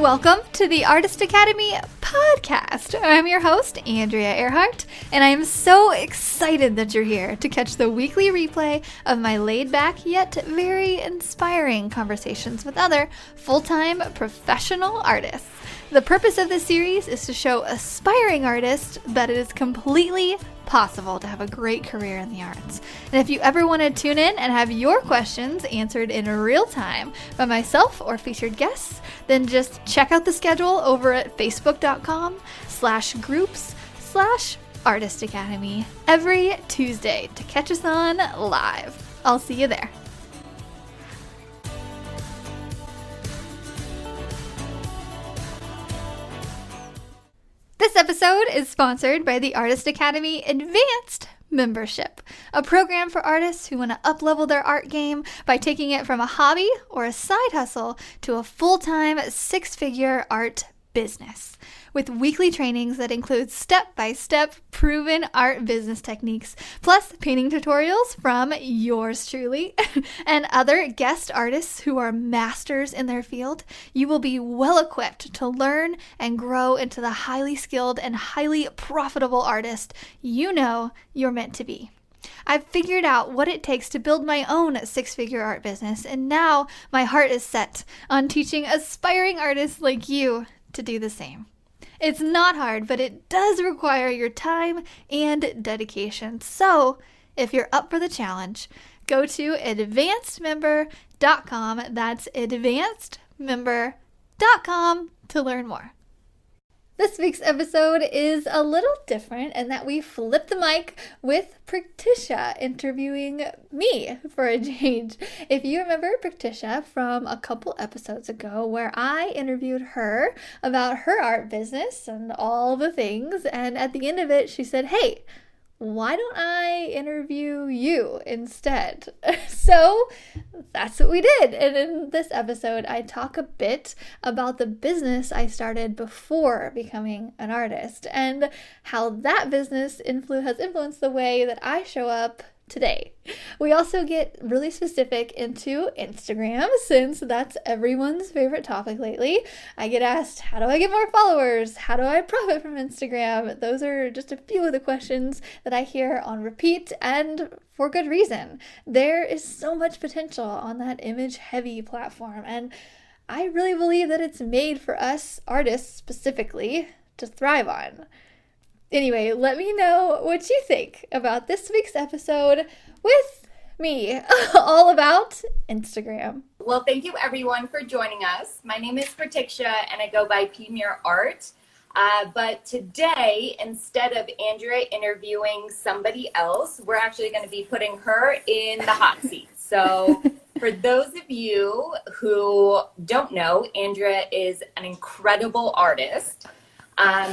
Welcome to the Artist Academy podcast. I'm your host, Andrea Earhart, and I am so excited that you're here to catch the weekly replay of my laid-back yet very inspiring conversations with other full-time professional artists. The purpose of this series is to show aspiring artists that it is completely possible to have a great career in the arts. And if you ever want to tune in and have your questions answered in real time by myself or featured guests, then just check out the schedule over at facebook.com/groups/Artist Academy every Tuesday to catch us on live. I'll see you there. This episode is sponsored by the Artist Academy Advanced Membership, a program for artists who want to up-level their art game by taking it from a hobby or a side hustle to a full-time six-figure art business. With weekly trainings that include step-by-step proven art business techniques, plus painting tutorials from yours truly and other guest artists who are masters in their field, you will be well equipped to learn and grow into the highly skilled and highly profitable artist you know you're meant to be. I've figured out what it takes to build my own six-figure art business, and now my heart is set on teaching aspiring artists like you to do the same. It's not hard, but it does require your time and dedication. So if you're up for the challenge, go to advancedmember.com. That's advancedmember.com to learn more. This week's episode is a little different in that we flip the mic with Praktisha interviewing me for a change. If you remember Praktisha from a couple episodes ago where I interviewed her about her art business and all the things, and at the end of it she said, "Hey, why don't I interview you instead?" So that's what we did. And in this episode, I talk a bit about the business I started before becoming an artist and how that business has influenced the way that I show up today. We also get really specific into Instagram, since that's everyone's favorite topic lately. I get asked, how do I get more followers? How do I profit from Instagram? Those are just a few of the questions that I hear on repeat, and for good reason. There is so much potential on that image-heavy platform, and I really believe that it's made for us artists specifically to thrive on. Anyway, let me know what you think about this week's episode with me, all about Instagram. Well, thank you everyone for joining us. My name is Praktisha and I go by P-Mir Art. But today, instead of Andrea interviewing somebody else, we're actually going to be putting her in the hot seat. So for those of you who don't know, Andrea is an incredible artist.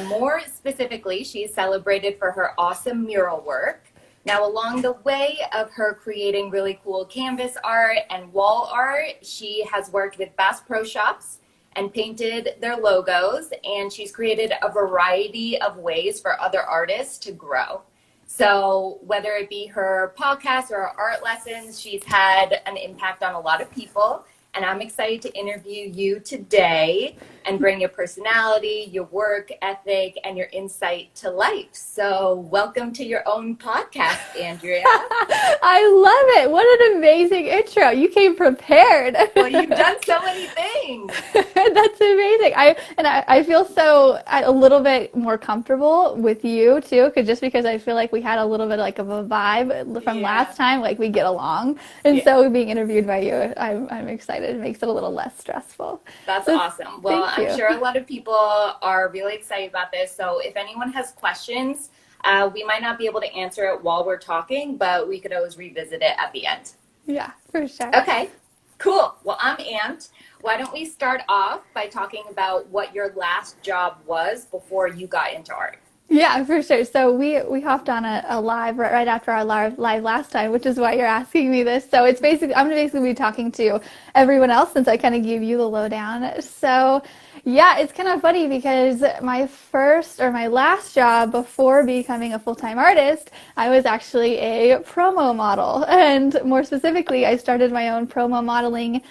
More specifically, she's celebrated for her awesome mural work. Now, along the way of her creating really cool canvas art and wall art, she has worked with Bass Pro Shops and painted their logos, and she's created a variety of ways for other artists to grow. So whether it be her podcast or her art lessons, she's had an impact on a lot of people. And I'm excited to interview you today and bring your personality, your work ethic, and your insight to life. So welcome to your own podcast, Andrea. I love it. What an amazing intro. You came prepared. Well, you've done so many things. That's amazing. I feel so a little bit more comfortable with you too, because I feel like we had a little bit like of a vibe from last time, like we get along. And so being interviewed by you, I'm excited. It makes it a little less stressful. That's awesome. Well, I'm sure a lot of people are really excited about this. So if anyone has questions, we might not be able to answer it while we're talking, but we could always revisit it at the end. Yeah, for sure. Okay, cool. Well, I'm amped. Why don't we start off by talking about what your last job was before you got into art? Yeah, for sure. So we hopped on a live right after our live last time, which is why you're asking me this. So it's I'm going to basically be talking to everyone else since I kind of gave you the lowdown. So yeah, it's kind of funny because my last job before becoming a full-time artist, I was actually a promo model. And more specifically, I started my own promo modeling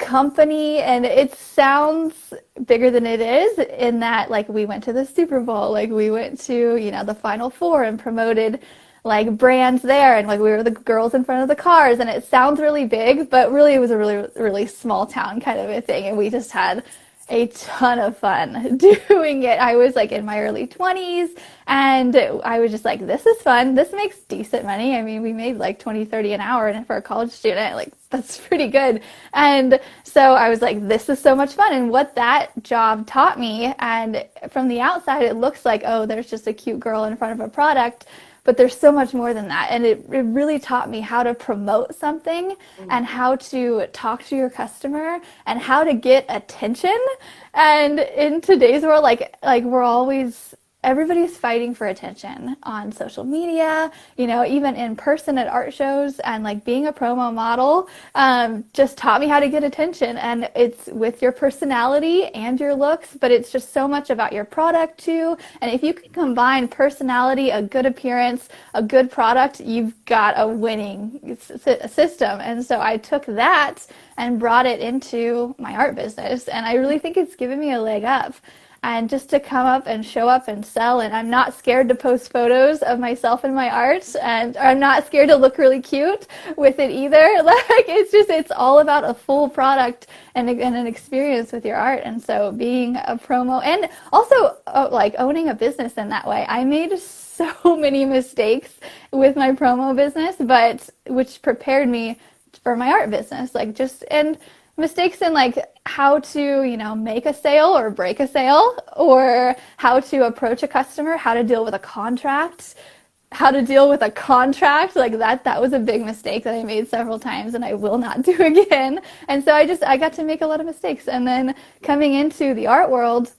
company, and it sounds bigger than it is in that like we went to the Super Bowl, like we went to, the Final Four and promoted like brands there, and like we were the girls in front of the cars, and it sounds really big, but really it was a really, really small town kind of a thing, and we just had a ton of fun doing it. I was like in my early 20s, and I was just like, this is fun. This makes decent money. I mean, we made like 20, 30 an hour, and for a college student, like that's pretty good. And so I was like, this is so much fun. And what that job taught me, and from the outside, it looks like, oh, there's just a cute girl in front of a product. But there's so much more than that. And it really taught me how to promote something and how to talk to your customer and how to get attention. And in today's world, like we're always, everybody's fighting for attention on social media, even in person at art shows, and like being a promo model just taught me how to get attention. And it's with your personality and your looks, but it's just so much about your product too. And if you can combine personality, a good appearance, a good product, you've got a winning system. And so I took that and brought it into my art business. And I really think it's given me a leg up. And just to come up and show up and sell, and I'm not scared to post photos of myself and my art, and I'm not scared to look really cute with it either. Like it's all about a full product and an experience with your art. And so being a promo, and also like owning a business in that way, I made so many mistakes with my promo business, but which prepared me for my art business, and mistakes in like how to, make a sale or break a sale, or how to approach a customer, how to deal with a contract, like that was a big mistake that I made several times and I will not do again. And so I got to make a lot of mistakes. And then coming into the art world,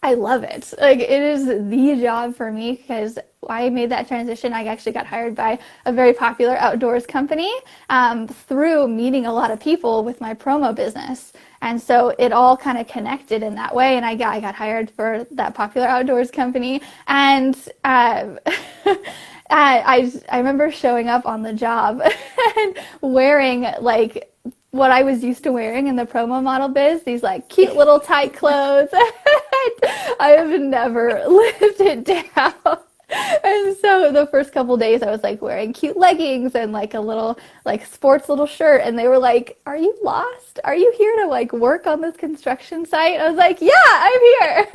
I love it. Like it is the job for me because I made that transition. I actually got hired by a very popular outdoors company through meeting a lot of people with my promo business. And so it all kind of connected in that way. And I got hired for that popular outdoors company. And I remember showing up on the job and wearing like what I was used to wearing in the promo model biz, these like cute little tight clothes. I have never lived it down. And so the first couple days I was like wearing cute leggings and like a little like sports little shirt, and they were like, "Are you lost? Are you here to like work on this construction site?" I was like, "Yeah, I'm here."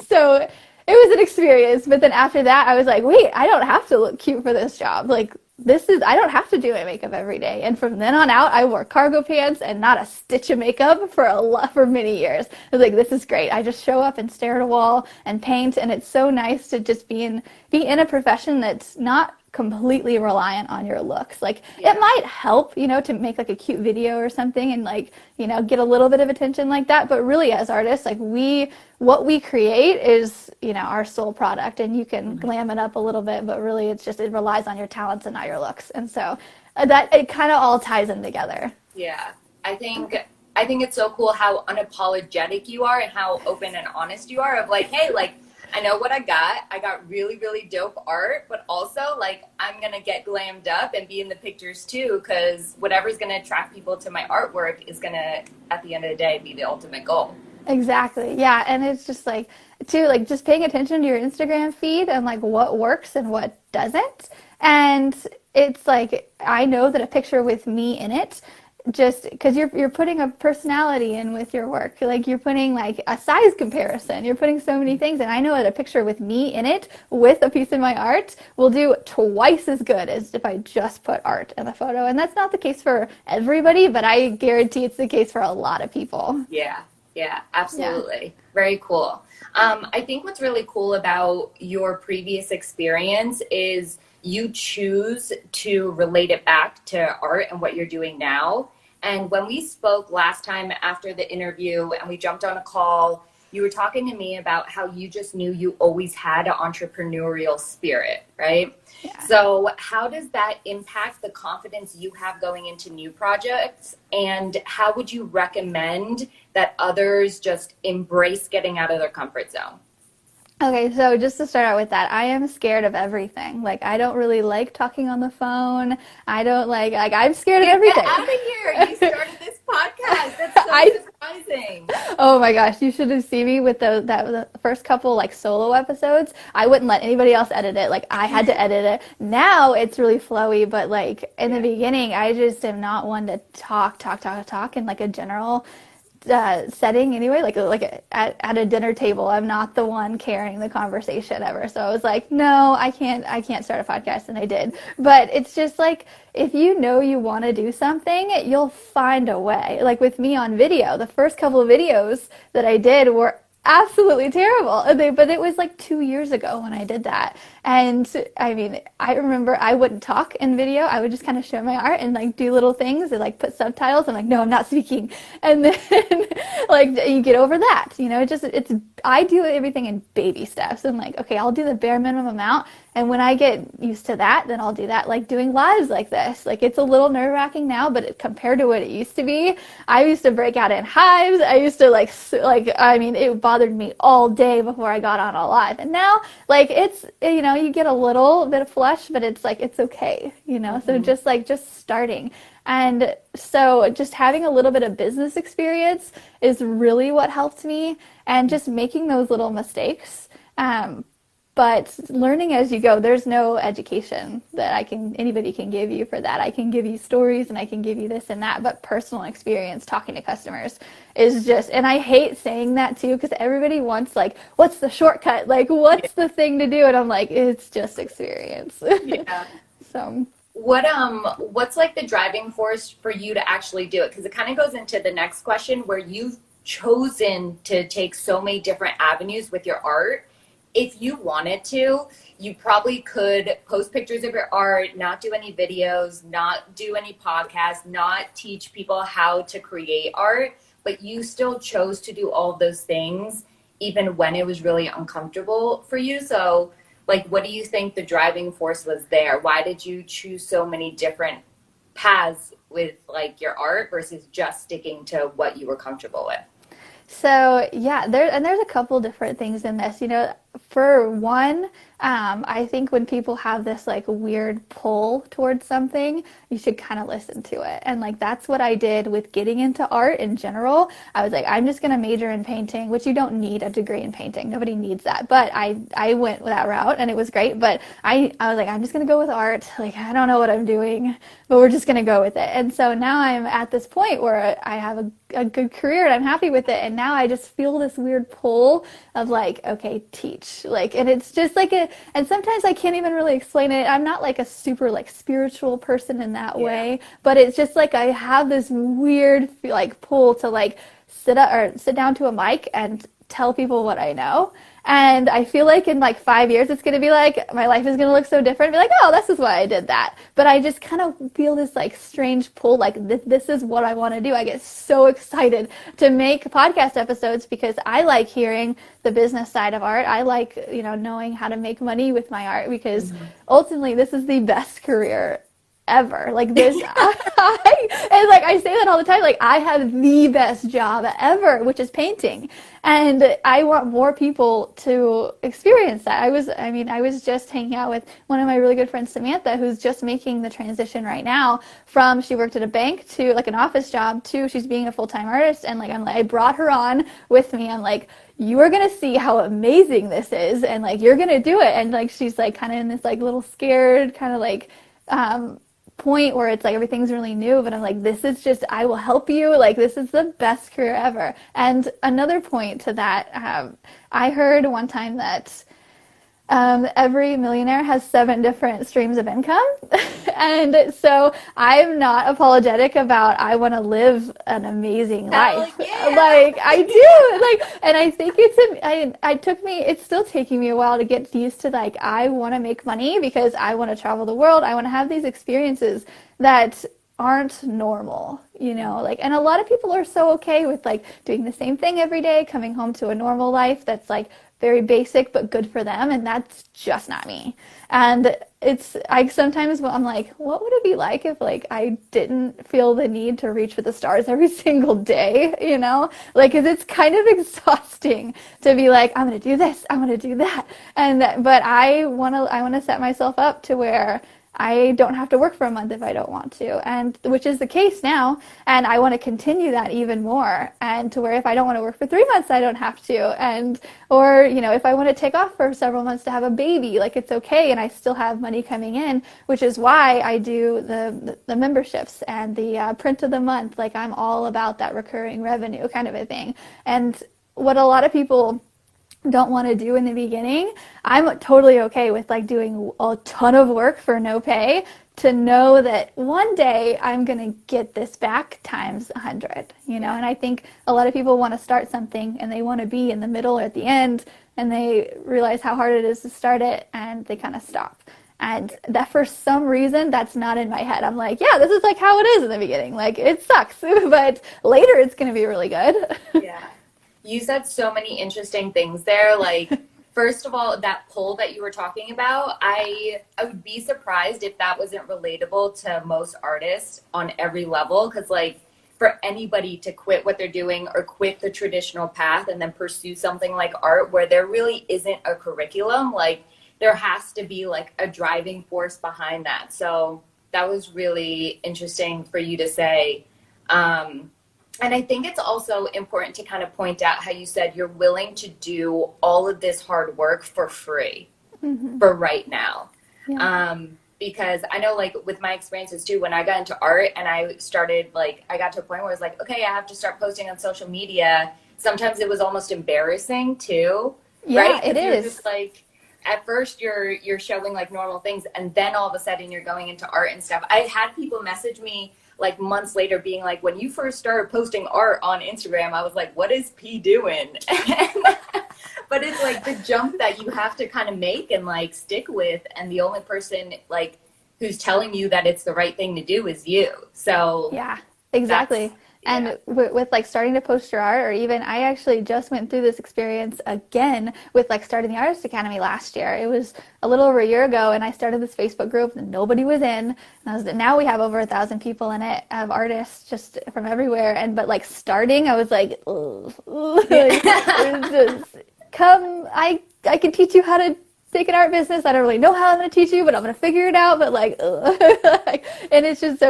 So it was an experience, but then after that I was like, "Wait, I don't have to look cute for this job. Like I don't have to do my makeup every day." And from then on out, I wore cargo pants and not a stitch of makeup for many years. I was like, this is great. I just show up and stare at a wall and paint. And it's so nice to just be in a profession that's not completely reliant on your looks. Like it might help, to make like a cute video or something and like, get a little bit of attention like that. But really as artists, like what we create is, our sole product, and you can glam it up a little bit, but really it relies on your talents and not your looks. And so that it kind of all ties in together. Yeah. I think it's so cool how unapologetic you are and how open and honest you are of like, hey, like, I know what I got really, really dope art, but also like I'm going to get glammed up and be in the pictures too, because whatever's going to attract people to my artwork is going to, at the end of the day, be the ultimate goal. Exactly. Yeah. And it's just like, too, like just paying attention to your Instagram feed and like what works and what doesn't. And it's like, I know that a picture with me in it, just because you're putting a personality in with your work, like you're putting like a size comparison, you're putting so many things. And I know that a picture with me in it with a piece of my art will do twice as good as if I just put art in the photo. And that's not the case for everybody, but I guarantee it's the case for a lot of people. Yeah, absolutely. Yeah. Very cool. I think what's really cool about your previous experience is you choose to relate it back to art and what you're doing now. And when we spoke last time after the interview and we jumped on a call, you were talking to me about how you just knew you always had an entrepreneurial spirit, right? Yeah. So how does that impact the confidence you have going into new projects? And how would you recommend that others just embrace getting out of their comfort zone? Okay, so just to start out with that, I am scared of everything. Like, I don't really like talking on the phone. I don't like, I'm scared of Get everything. out of here. You started this podcast. That's so I surprising. Oh my gosh, you should have seen me with the first couple like solo episodes. I wouldn't let anybody else edit it. Like I had to edit it. Now it's really flowy, but like in the Yeah. beginning, I just am not one to talk in like a general setting anyway. Like at a dinner table, I'm not the one carrying the conversation ever. So I was like, no, I can't start a podcast, and I did. But it's just like if you know you want to do something, you'll find a way. Like with me on video, the first couple of videos that I did were absolutely terrible. But it was like 2 years ago when I did that. And I mean, I remember I wouldn't talk in video. I would just kind of show my art and like do little things and like put subtitles. I'm like, no, I'm not speaking. And then like you get over that, I do everything in baby steps. I'm like, okay, I'll do the bare minimum amount. And when I get used to that, then I'll do that, like doing lives like this. Like it's a little nerve wracking now, but compared to what it used to be, I used to break out in hives. I used to I mean, it bothered me all day before I got on a live. And now, like it's, you get a little bit of flush, but it's like, it's okay, So just starting. And so just having a little bit of business experience is really what helped me, and just making those little mistakes. But learning as you go, there's no education that anybody can give you for that. I can give you stories and I can give you this and that, but personal experience talking to customers is just, and I hate saying that too, because everybody wants like, what's the shortcut? Like, what's the thing to do? And I'm like, it's just experience. Yeah. So. What's like the driving force for you to actually do it? Because it kind of goes into the next question, where you've chosen to take so many different avenues with your art. If you wanted to, you probably could post pictures of your art, not do any videos, not do any podcasts, not teach people how to create art, but you still chose to do all of those things even when it was really uncomfortable for you. So like, what do you think the driving force was there? Why did you choose so many different paths with like your art versus just sticking to what you were comfortable with? So yeah, there's a couple different things in this. For one, I think when people have this like weird pull towards something, you should kind of listen to it. And like that's what I did with getting into art in general. I was like, I'm just gonna major in painting, which you don't need a degree in painting. Nobody needs that. But I went that route and it was great. But I was like, I'm just gonna go with art. Like I don't know what I'm doing, but we're just gonna go with it. And so now I'm at this point where I have a good career and I'm happy with it. And now I just feel this weird pull of like, okay, teach. Like, and it's just like and sometimes I can't even really explain it. I'm not like a super like spiritual person in that way, but it's just like I have this weird like pull to like sit down to a mic and tell people what I know. And I feel like in like 5 years, it's going to be like, my life is going to look so different. Be like, oh, this is why I did that. But I just kind of feel this like strange pull, like this is what I want to do. I get so excited to make podcast episodes because I like hearing the business side of art. I like, knowing how to make money with my art because ultimately this is the best career ever. Like this, and like I say that all the time, like I have the best job ever, which is painting. And I want more people to experience that. I was just hanging out with one of my really good friends, Samantha, who's just making the transition right now from she worked at a bank to like an office job to she's being a full-time artist. And like, I brought her on with me. I'm like, you are going to see how amazing this is. And like, you're going to do it. And like, she's like kind of in this like little scared kind of like, point where it's like everything's really new, but I'm like, this is just, I will help you. Like, this is the best career ever. And another point to that, I heard one time that every millionaire has 7 different streams of income. And so I'm not apologetic about I want to live an amazing life. Yeah. Like I do. Like, and I think it's still taking me a while to get used to like, I want to make money because I want to travel the world. I want to have these experiences that aren't normal, like, and a lot of people are so okay with like doing the same thing every day, coming home to a normal life that's like very basic but good for them, and that's just not me. And I sometimes I'm like, what would it be like if like I didn't feel the need to reach for the stars every single day, you know? Like, 'cause it's kind of exhausting to be like, I'm gonna do this, I'm gonna do that, but I wanna set myself up to where I don't have to work for a month if I don't want to, and which is the case now. And I want to continue that even more, and to where if I don't want to work for 3 months, I don't have to. And, or, if I want to take off for several months to have a baby, like it's okay. And I still have money coming in, which is why I do the memberships and the print of the month. Like, I'm all about that recurring revenue kind of a thing. And what a lot of people don't want to do in the beginning, I'm totally okay with like doing a ton of work for no pay to know that one day I'm going to get this back times 100, And I think a lot of people want to start something and they want to be in the middle or at the end, and they realize how hard it is to start it and they kind of stop. And that for some reason, that's not in my head. I'm like, yeah, this is like how it is in the beginning. Like, it sucks, but later it's going to be really good. Yeah. You said so many interesting things there. Like, first of all, that poll that you were talking about, I would be surprised if that wasn't relatable to most artists on every level. Because, like, for anybody to quit what they're doing or quit the traditional path and then pursue something like art where there really isn't a curriculum, like, there has to be, like, a driving force behind that. So that was really interesting for you to say. And I think it's also important to kind of point out how you said you're willing to do all of this hard work for free for right now. Yeah. Because I know, like, with my experiences too, when I got into art and I started, like, I got to a point where I was like, okay, I have to start posting on social media. Sometimes it was almost embarrassing too. Yeah, right? It is. Just like, at first you're showing like normal things, and then all of a sudden you're going into art and stuff. I had people message me like months later being like, when you first started posting art on Instagram, I was like, what is P doing? But it's like the jump that you have to kind of make and like stick with. And the only person like who's telling you that it's the right thing to do is you. So yeah, exactly. And with like starting to post your art, or even I actually just went through this experience again with like starting the Artist Academy last year. It was a little over a year ago, and I started this Facebook group and nobody was in. And now we have over 1,000 people in it, of artists just from everywhere. But like starting, I was like, ugh, like, just come, I can teach you how to take an art business. I don't really know how I'm going to teach you, but I'm going to figure it out. But like, and it's just,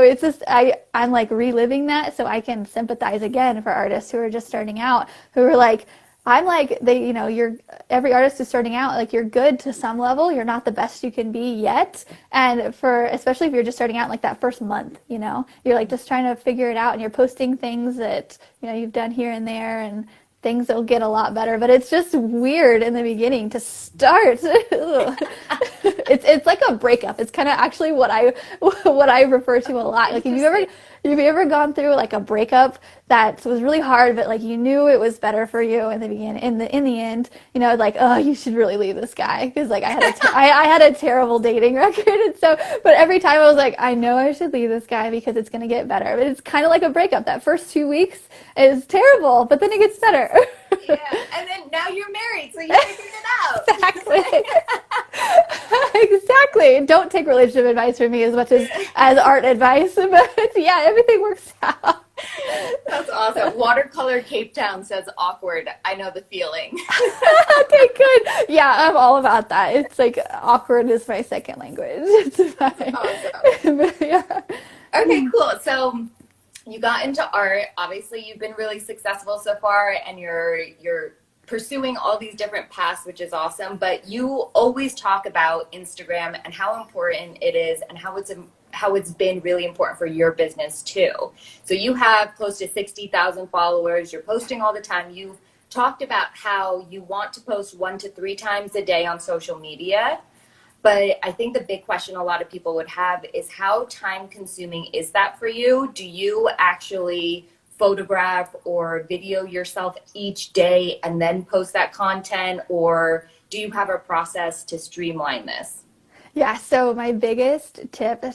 I'm like reliving that so I can sympathize again for artists who are just starting out, who are like, I'm like, every artist who's starting out, like, you're good to some level. You're not the best you can be yet. And especially if you're just starting out like that first month, you're like just trying to figure it out, and you're posting things that, you've done here and there, and things will get a lot better, but it's just weird in the beginning to start. It's like a breakup. It's kind of actually what I refer to a lot. Like, have you ever gone through like a breakup that was really hard, but like you knew it was better for you in the beginning, in the end, like, oh, you should really leave this guy, because like I had a terrible dating record, and so, but every time I was like, I know I should leave this guy because it's gonna get better. But it's kind of like a breakup. That first 2 weeks is terrible, but then it gets better. Yeah, and then now you're married, so you figured it out. Exactly. Exactly. Don't take relationship advice from me as much as art advice, but yeah, everything works out. That's awesome. Watercolor Cape Town says awkward. I know the feeling. Okay, good. Yeah, I'm all about that. It's like awkward is my second language. It's fine. Awesome. Yeah. Okay, cool. So you got into art. Obviously, you've been really successful so far, and you're pursuing all these different paths, which is awesome. But you always talk about Instagram and how important it is, and how it's been really important for your business too. So you have close to 60,000 followers. You're posting all the time. You've talked about how you want to post 1 to 3 times a day on social media. But I think the big question a lot of people would have is, how time consuming is that for you? Do you actually photograph or video yourself each day and then post that content? Or do you have a process to streamline this? Yeah, so my biggest tip,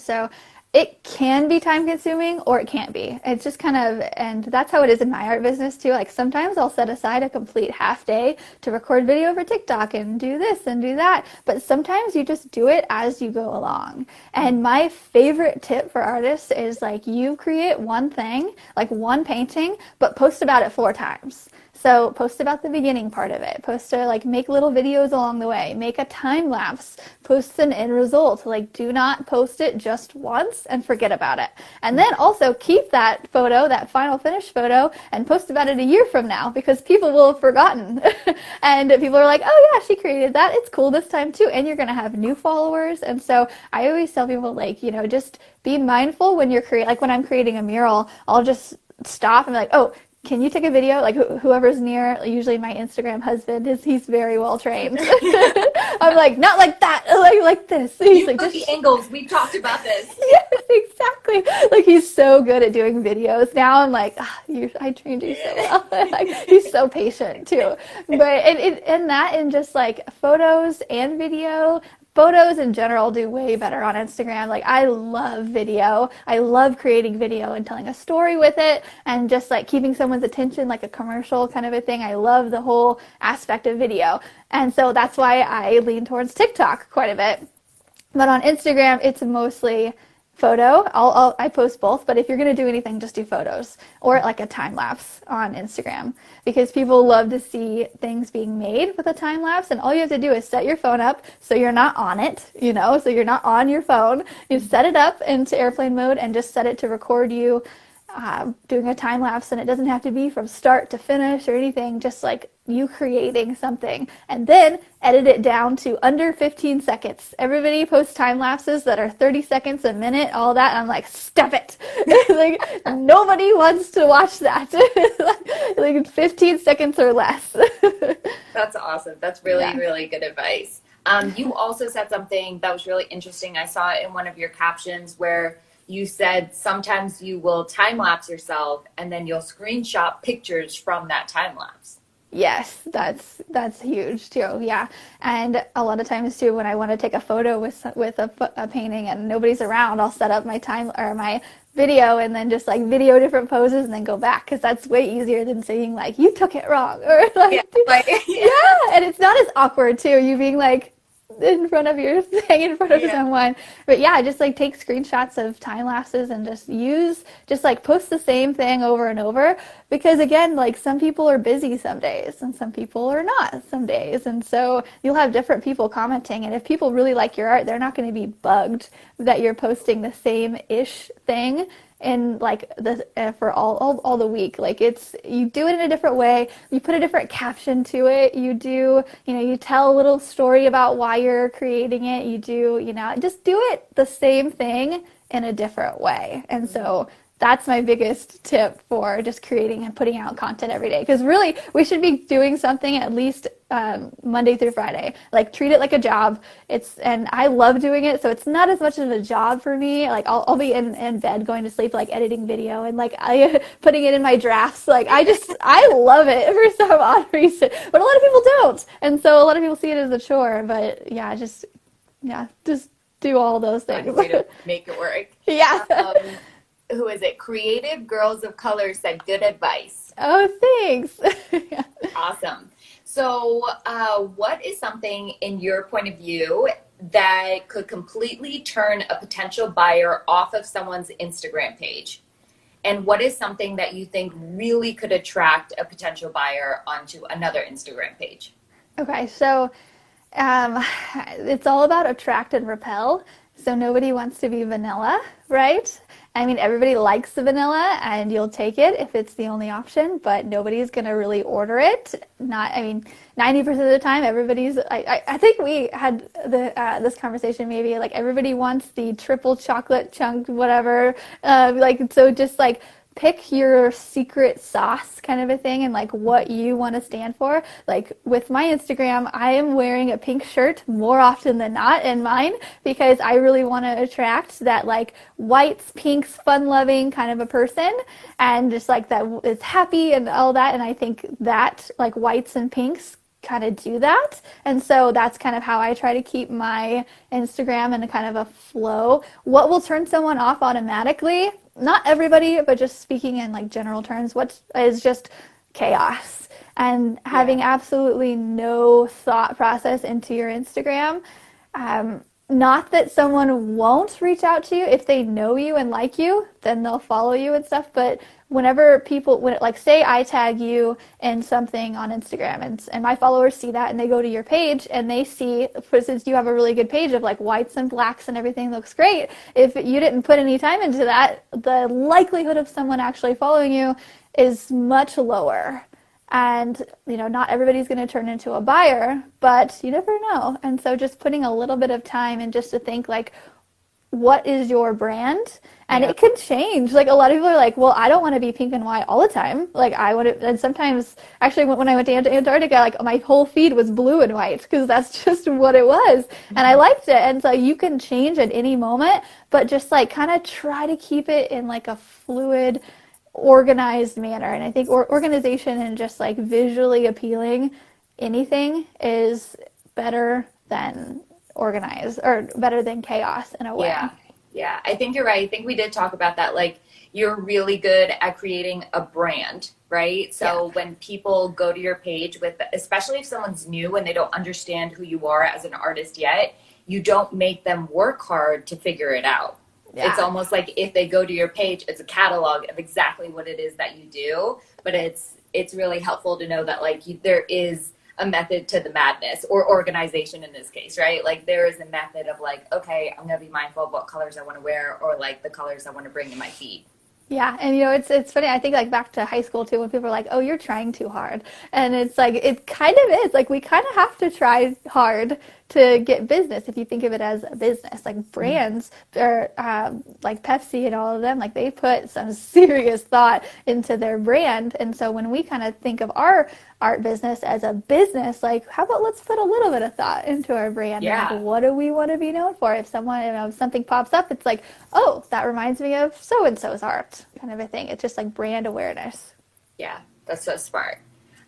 it can be time consuming or it can't be. It's just kind of, and that's how it is in my art business too. Like sometimes I'll set aside a complete half day to record video for TikTok and do this and do that. But sometimes you just do it as you go along. And my favorite tip for artists is like you create one thing, like one painting, but post about it 4 times. So post about the beginning part of it, post to like make little videos along the way, make a time lapse, post an end result. Like do not post it just once and forget about it. And then also keep that photo, that final finished photo, and post about it a year from now because people will have forgotten. And people are like, oh yeah, she created that. It's cool this time too. And you're going to have new followers. And so I always tell people like, you know, just be mindful when you're like when I'm creating a mural, I'll just stop and be like, oh, can you take a video? Like whoever's near, usually my Instagram husband he's very well trained. I'm like, not like that, like this. He's you like, put the angles. We've talked about this. Yes, exactly. Like he's so good at doing videos. Now I'm like, I trained you so well. Like, he's so patient too. But and just like photos and video. Photos in general do way better on Instagram. Like I love video. I love creating video and telling a story with it and just like keeping someone's attention like a commercial kind of a thing. I love the whole aspect of video. And so that's why I lean towards TikTok quite a bit. But on Instagram, it's mostly photo. I post both, but if you're going to do anything, just do photos or like a time lapse on Instagram because people love to see things being made with a time lapse. And all you have to do is set your phone up so you're not on it, you know, so you're not on your phone. You set it up into airplane mode and just set it to record you doing a time lapse, and it doesn't have to be from start to finish or anything, just like you creating something, and then edit it down to under 15 seconds. Everybody posts time lapses that are 30 seconds, a minute, all that. And I'm like, stop it. Like nobody wants to watch that. Like 15 seconds or less. That's awesome. That's really good advice. You also said something that was really interesting. I saw it in one of your captions where you said sometimes you will time lapse yourself and then you'll screenshot pictures from that time lapse. Yes, that's huge too. Yeah, and a lot of times too, when I want to take a photo with a painting and nobody's around, I'll set up my time or my video and then just like video different poses and then go back because that's way easier than saying like you took it wrong or like yeah, and it's not as awkward too. You being like in front of someone, but yeah, just like take screenshots of time lapses and just like post the same thing over and over because again, like some people are busy some days and some people are not some days, and so you'll have different people commenting, and if people really like your art, they're not going to be bugged that you're posting the same ish thing and like for all the week. Like you do it in a different way, you put a different caption to it, you tell a little story about why you're creating it, just do it the same thing in a different way. And so that's my biggest tip for just creating and putting out content every day. Because really, we should be doing something at least Monday through Friday. Like treat it like a job. And I love doing it, so it's not as much of a job for me. Like I'll be in bed going to sleep, like editing video and like putting it in my drafts. Like I love it for some odd reason, but a lot of people don't. And so a lot of people see it as a chore. But just do all those things. Way to make it work. Yeah. Who is it? Creative Girls of Color said good advice. Oh, thanks. Yeah. Awesome. So what is something in your point of view that could completely turn a potential buyer off of someone's Instagram page? And what is something that you think really could attract a potential buyer onto another Instagram page? Okay, so it's all about attract and repel. So nobody wants to be vanilla, right? I mean, everybody likes the vanilla and you'll take it if it's the only option, but nobody's going to really order it. 90% of the time, I think we had this conversation maybe, like everybody wants the triple chocolate chunk, whatever. So just like pick your secret sauce kind of a thing and like what you want to stand for. Like with my Instagram, I am wearing a pink shirt more often than not in mine because I really want to attract that like whites, pinks, fun-loving kind of a person, and just like that is happy and all that. And I think that like whites and pinks kind of do that. And so that's kind of how I try to keep my Instagram in a kind of a flow. What will turn someone off automatically? Not everybody, but just speaking in like general terms, what is just chaos and having absolutely no thought process into your Instagram. Not that someone won't reach out to you. If they know you and like you, then they'll follow you and stuff. But whenever people, like say I tag you in something on Instagram and my followers see that and they go to your page and they see, for instance, you have a really good page of like whites and blacks and everything looks great. If you didn't put any time into that, the likelihood of someone actually following you is much lower. And, not everybody's going to turn into a buyer, but you never know. And so just putting a little bit of time and just to think like, what is your brand? And it can change. Like a lot of people are like, well, I don't want to be pink and white all the time. Like I want to, and sometimes actually when I went to Antarctica, like my whole feed was blue and white because that's just what it was. And I liked it. And so you can change at any moment, but just like kind of try to keep it in like a fluid, organized manner. And I think organization and just like visually appealing anything is better than organized or better than chaos in a way. Yeah, I think you're right. I think we did talk about that. Like you're really good at creating a brand, right? So when people go to your page with, especially if someone's new and they don't understand who you are as an artist yet, you don't make them work hard to figure it out. Yeah. It's almost like if they go to your page, it's a catalog of exactly what it is that you do. But it's really helpful to know that like there is a method to the madness, or organization in this case, right? Like there is a method of like, okay, I'm going to be mindful of what colors I want to wear or like the colors I want to bring in my feed. Yeah, and it's funny. I think like back to high school too, when people are like, "Oh, you're trying too hard," and it's like it kind of is. Like we kind of have to try hard to get business. If you think of it as a business, like brands or like Pepsi and all of them, like they put some serious thought into their brand. And so when we kind of think of our art business as a business, like how about let's put a little bit of thought into our brand? Yeah. Like, what do we want to be known for? If something pops up, it's like, oh, that reminds me of so and so's art, kind of a thing. It's just like brand awareness. Yeah, that's so smart.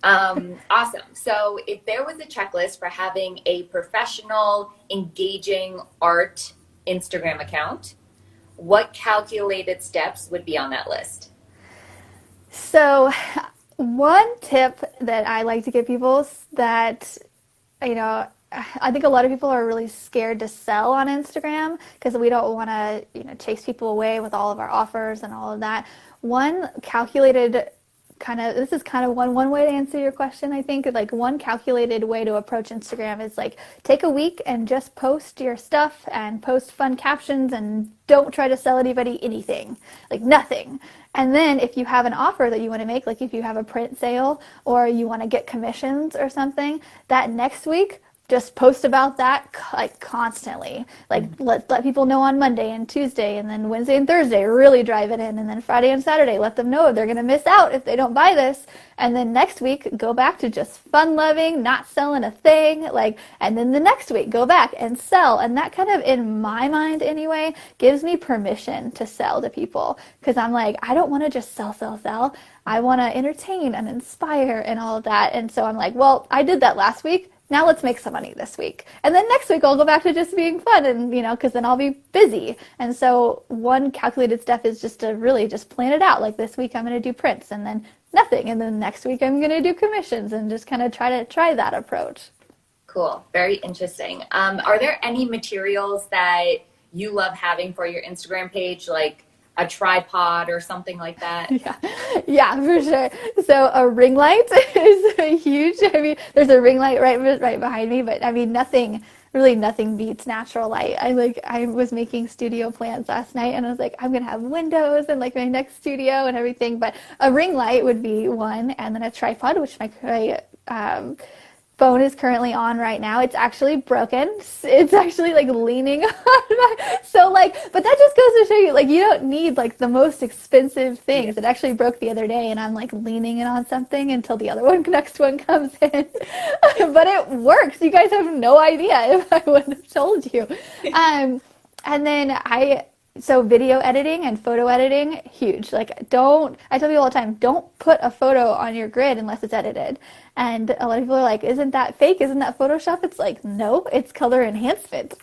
Awesome. So if there was a checklist for having a professional, engaging art Instagram account, what calculated steps would be on that list? So one tip that I like to give people that, I think a lot of people are really scared to sell on Instagram because we don't want to, chase people away with all of our offers and all of that. One calculated this is kind of one way to answer your question. I think like one calculated way to approach Instagram is like take a week and just post your stuff and post fun captions and don't try to sell anybody anything, like nothing. And then if you have an offer that you want to make, like if you have a print sale or you want to get commissions or something, that next week just post about that like constantly. Like let people know on Monday and Tuesday, and then Wednesday and Thursday really drive it in, and then Friday and Saturday let them know they're going to miss out if they don't buy this. And then next week go back to just fun loving, not selling a thing, and then the next week go back and sell. And that kind of, in my mind anyway, gives me permission to sell to people, because I'm like, I don't want to just sell. I want to entertain and inspire and all of that. And so I'm like, well, I did that last week. Now let's make some money this week. And then next week I'll go back to just being fun and, because then I'll be busy. And so one calculated step is just to really just plan it out. Like this week I'm going to do prints and then nothing. And then next week I'm going to do commissions and just kind of try that approach. Cool. Very interesting. Are there any materials that you love having for your Instagram page, like a tripod or something like that? Yeah, for sure. So a ring light is huge. I mean, there's a ring light right behind me, but I mean, nothing beats natural light. I was making studio plans last night and I was like, I'm going to have windows and like my next studio and everything, but a ring light would be one, and then a tripod, which my phone is currently on right now. It's actually broken. It's actually like leaning on but that just goes to show you, like, you don't need like the most expensive things. It actually broke the other day and I'm like leaning it on something until the next one comes in. But it works. You guys have no idea if I wouldn't have told you. And then So video editing and photo editing, huge. Like I tell people all the time, don't put a photo on your grid unless it's edited. And a lot of people are like, isn't that fake? Isn't that Photoshop? It's like, no, it's color enhancement.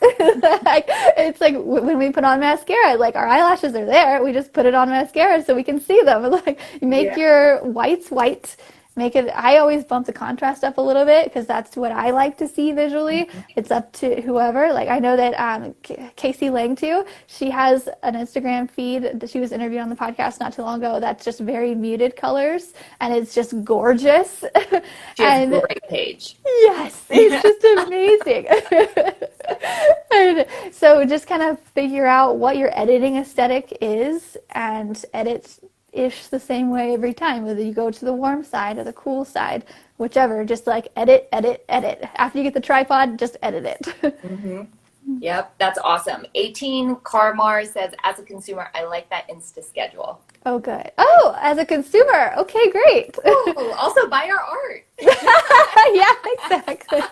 Like, it's like when we put on mascara, like our eyelashes are there. We just put it on mascara so we can see them. Like you make your whites white. Make it, I always bump the contrast up a little bit because that's what I like to see visually. It's up to whoever. Like I know that Casey Lang too, she has an Instagram feed that she was interviewed on the podcast not too long ago that's just very muted colors and it's just gorgeous. She has a great page. Yes, it's just amazing. And so just kind of figure out what your editing aesthetic is and edit ish the same way every time, whether you go to the warm side or the cool side, whichever, just like edit. After you get the tripod, just edit it. Mm-hmm. Yep, that's awesome. 18 Carmar says, as a consumer, I like that Insta schedule. Oh, good. Oh, as a consumer. Okay, great. Ooh, also buy our art. Yeah, exactly.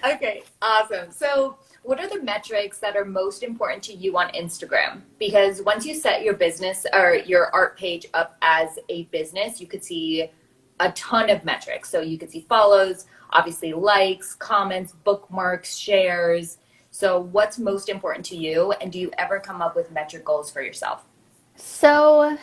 Okay, awesome. So what are the metrics that are most important to you on Instagram? Because once you set your business or your art page up as a business, you could see a ton of metrics. So you could see follows, obviously likes, comments, bookmarks, shares. So what's most important to you? And do you ever come up with metric goals for yourself? So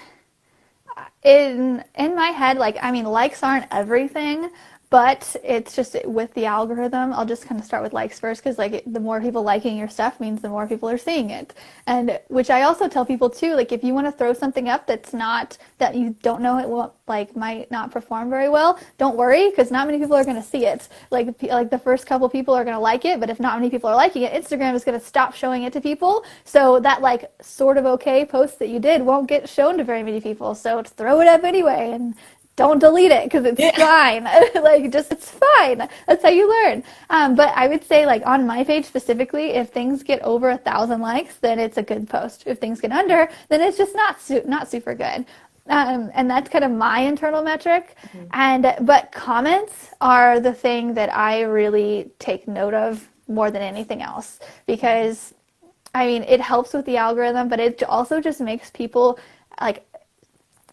in my head, like, I mean, likes aren't everything, but it's just with the algorithm. I'll just kind of start with likes first because like the more people liking your stuff means the more people are seeing it. And which I also tell people too, like if you want to throw something up that's not, that you don't know it will like might not perform very well, don't worry because not many people are going to see it. Like the first couple people are going to like it, but if not many people are liking it, Instagram is going to stop showing it to people. So that like sort of okay post that you did won't get shown to very many people. So throw it up anyway and don't delete it because it's fine. Like just it's fine. That's how you learn. But I would say like on my page specifically, if things get over 1,000 likes, then it's a good post. If things get under, then it's just not super good. And that's kind of my internal metric. But comments are the thing that I really take note of more than anything else because I mean it helps with the algorithm, but it also just makes people like.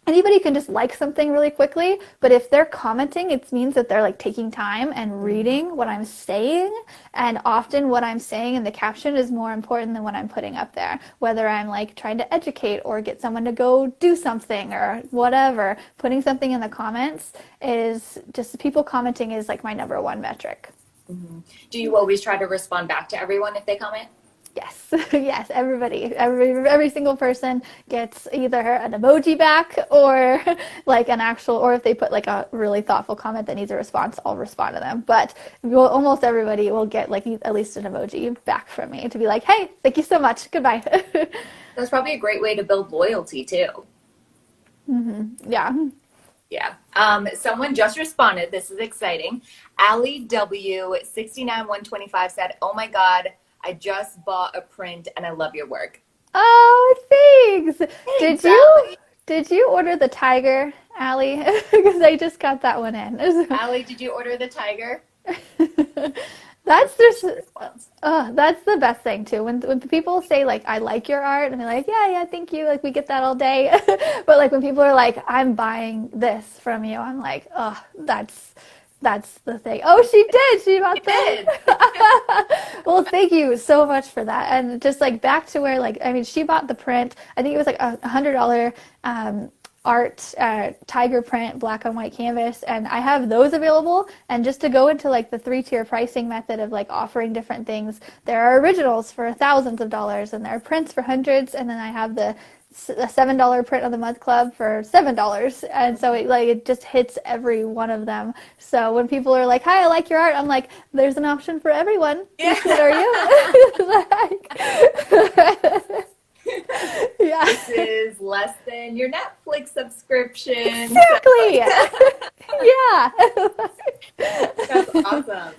Anybody can just like something really quickly, but if they're commenting, it means that they're like taking time and reading what I'm saying. And often what I'm saying in the caption is more important than what I'm putting up there. Whether I'm like trying to educate or get someone to go do something or whatever, putting something in the comments is just people commenting is like my number one metric. Mm-hmm. Do you always try to respond back to everyone if they comment? Yes, yes, every single person gets either an emoji back or like an actual, or if they put like a really thoughtful comment that needs a response, I'll respond to them. But almost everybody will get like at least an emoji back from me to be like, hey, thank you so much, goodbye. That's probably a great way to build loyalty too. Mm-hmm. Yeah. Yeah. Someone just responded. This is exciting. Allie W 69125 said, "Oh my God, I just bought a print and I love your work." Oh, thanks. Did you order the tiger, Allie? Because I just got that one in. Allie, did you order the tiger? That's the best thing too. When people say like I like your art and they're like yeah thank you, like we get that all day. But like when people are like I'm buying this from you, I'm like that's the thing. Oh, she did. She bought that. Well, thank you so much for that. And just like back to where like I mean she bought the print. I think it was like $100 art tiger print black on white canvas, and I have those available. And just to go into like the 3-tier pricing method of like offering different things, there are originals for thousands of dollars and there are prints for hundreds, and then I have the $7 print on the Month Club for $7, and so it just hits every one of them. So when people are like, "Hi, I like your art," I'm like, "There's an option for everyone. Which one are you?" Yeah. This is less than your Netflix subscription. Exactly. Yeah. That's awesome.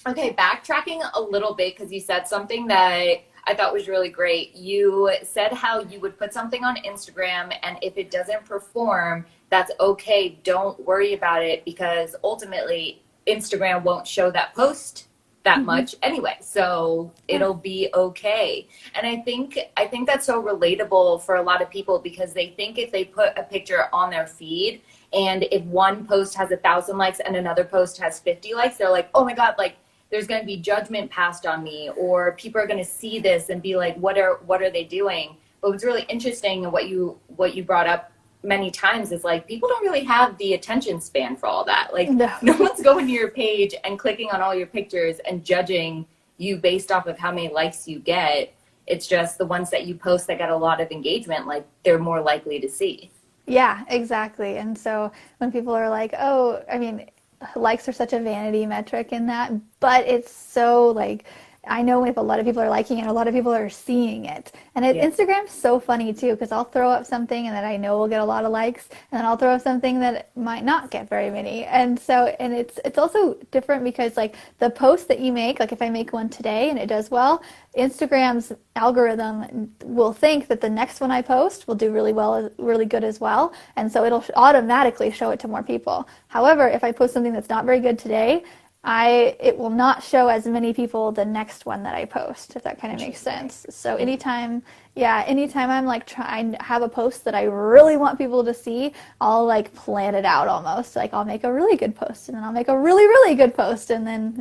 Okay, backtracking a little bit because you said something that I thought was really great. You said how you would put something on Instagram and if it doesn't perform, that's okay. Don't worry about it because ultimately Instagram won't show that post that much anyway, so it'll be okay. And I think that's so relatable for a lot of people, because they think if they put a picture on their feed, and if one post has 1,000 likes and another post has 50 likes, they're like, oh my god, like there's going to be judgment passed on me, or people are going to see this and be like, what are they doing? But what's really interesting, and what you brought up many times, is like, people don't really have the attention span for all that. Like, no one's going to your page and clicking on all your pictures and judging you based off of how many likes you get. It's just the ones that you post that get a lot of engagement, like they're more likely to see. Yeah, exactly. And so when people are like, oh, I mean, likes are such a vanity metric in that, but it's so like, I know if a lot of people are liking it, a lot of people are seeing it. And Instagram's so funny too, because I'll throw up something and that I know will get a lot of likes, and then I'll throw up something that might not get very many. And so, and it's also different because like the post that you make, like if I make one today and it does well, Instagram's algorithm will think that the next one I post will do really well, really good as well. And so it'll automatically show it to more people. However, if I post something that's not very good today, it will not show as many people the next one that I post, if that kind of makes sense. So anytime I'm like trying to have a post that I really want people to see, I'll like plan it out almost. Like I'll make a really good post, and then I'll make a really, really good post, and then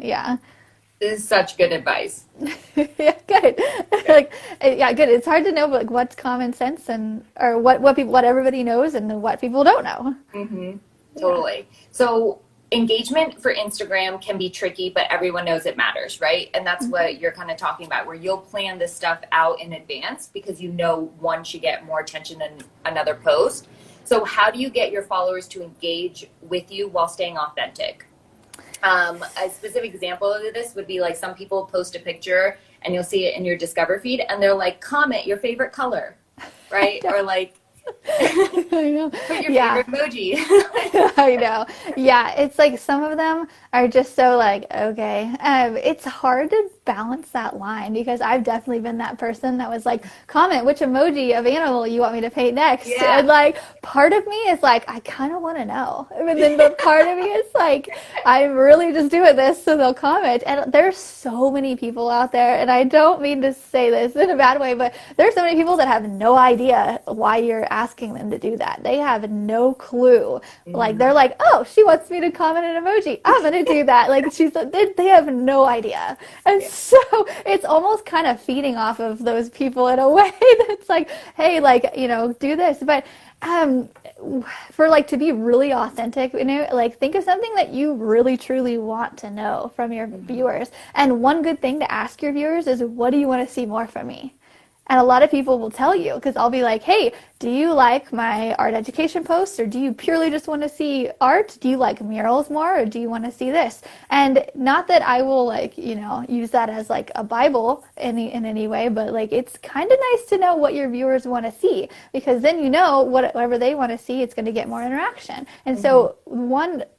This is such good advice. Yeah, good. Like, yeah, good. It's hard to know like what's common sense or what everybody knows and what people don't know. Mm-hmm. Totally. So engagement for Instagram can be tricky, but everyone knows it matters, right? And that's what you're kind of talking about, where you'll plan this stuff out in advance because you know one should get more attention than another post. So how do you get your followers to engage with you while staying authentic? A specific example of this would be like, some people post a picture and you'll see it in your Discover feed and they're like, comment your favorite color, right? Or like, I know. put your favorite emoji. I know. Yeah, it's like some of them are just so like, okay. It's hard to balance that line, because I've definitely been that person that was like, comment which emoji of animal you want me to paint next. Yeah. And like, part of me is like, I kind of want to know. And then the part of me is like, I'm really just doing this so they'll comment. And there's so many people out there, and I don't mean to say this in a bad way, but there's so many people that have no idea why you're asking them to do that. They have no clue. Like, they're like, oh, she wants me to comment an emoji, I'm gonna do that. Like, they have no idea. And so it's almost kind of feeding off of those people in a way that's like, hey, like, do this. But for like to be really authentic, like think of something that you really truly want to know from your viewers. And one good thing to ask your viewers is, what do you want to see more from me? And a lot of people will tell you, because I'll be like, hey, do you like my art education posts, or do you purely just want to see art? Do you like murals more, or do you want to see this? And not that I will like, use that as like a Bible in any way, but like, it's kind of nice to know what your viewers want to see, because then whatever they want to see, it's going to get more interaction. And so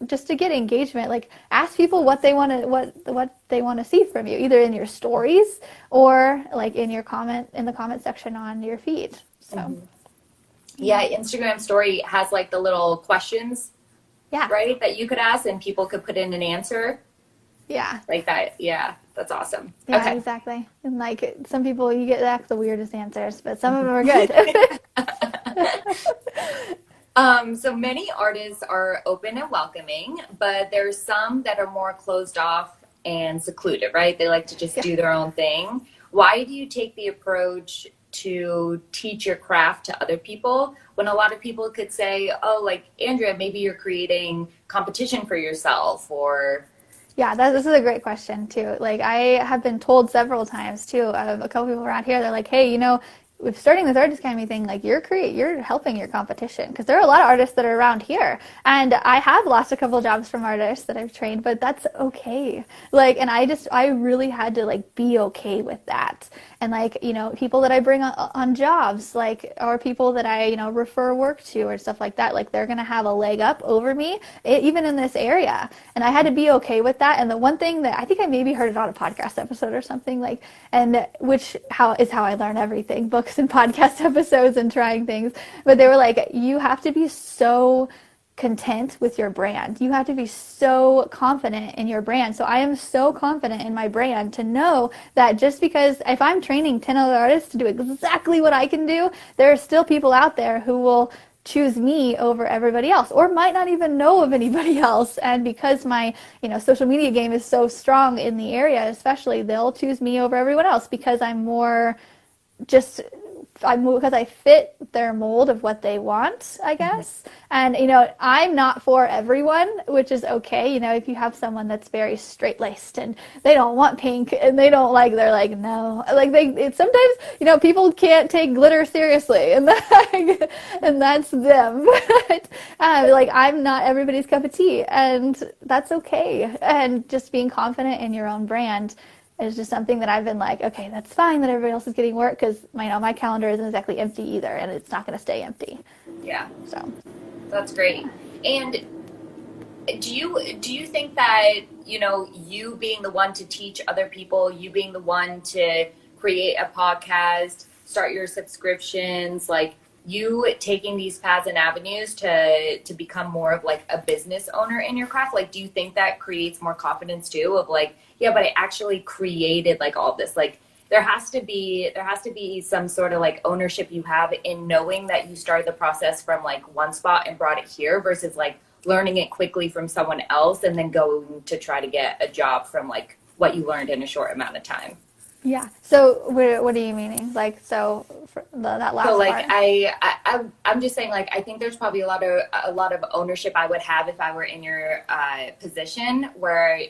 just to get engagement, like ask people what they want to see from you, either in your stories or like in the comment section on your feed. So yeah, Instagram story has like the little questions, right, that you could ask and people could put in an answer. Yeah, like that. Yeah, that's awesome. Yeah, okay. Exactly. And like some people, you get the weirdest answers, but some of them are good. So many artists are open and welcoming, but there's some that are more closed off and secluded, right? They like to just do their own thing. Why do you take the approach to teach your craft to other people, when a lot of people could say, oh, like, Andrea, maybe you're creating competition for yourself? Or yeah, this is a great question too. Like, I have been told several times too, of a couple people around here, they're like, hey, with starting this Artist Academy thing, like you're helping your competition, because there are a lot of artists that are around here, and I have lost a couple of jobs from artists that I've trained, but that's okay. Like, and I really had to like be okay with that. And like, people that I bring on jobs, like, or people that I, refer work to or stuff like that, like they're going to have a leg up over me, even in this area. And I had to be okay with that. And the one thing that I think I maybe heard it on a podcast episode or something, like, and which is how I learn everything, books and podcast episodes and trying things. But they were like, you have to be so content with your brand. You have to be so confident in your brand. So I am so confident in my brand to know that just because if I'm training 10 other artists to do exactly what I can do, there are still people out there who will choose me over everybody else or might not even know of anybody else. And because my, social media game is so strong in the area, especially, they'll choose me over everyone else because I'm more just because I fit their mold of what they want, I guess. And, I'm not for everyone, which is okay. If you have someone that's very straight-laced and they don't want pink and they're like, no. Sometimes, people can't take glitter seriously and that's them. But, I'm not everybody's cup of tea and that's okay. And just being confident in your own brand is just something that I've been like, okay, that's fine that everybody else is getting work because my calendar isn't exactly empty either, and it's not going to stay empty. Yeah. So that's great. And do you think that, you being the one to teach other people, you being the one to create a podcast, start your subscriptions, like you taking these paths and avenues to become more of like a business owner in your craft, like do you think that creates more confidence too of like, yeah, but I actually created like all this? Like there has to be some sort of like ownership you have in knowing that you started the process from like one spot and brought it here versus like learning it quickly from someone else and then going to try to get a job from like what you learned in a short amount of time. yeah. So what are you meaning? Like, so for that last So like part? I'm just saying, like, I think there's probably a lot of ownership I would have if I were in your position where,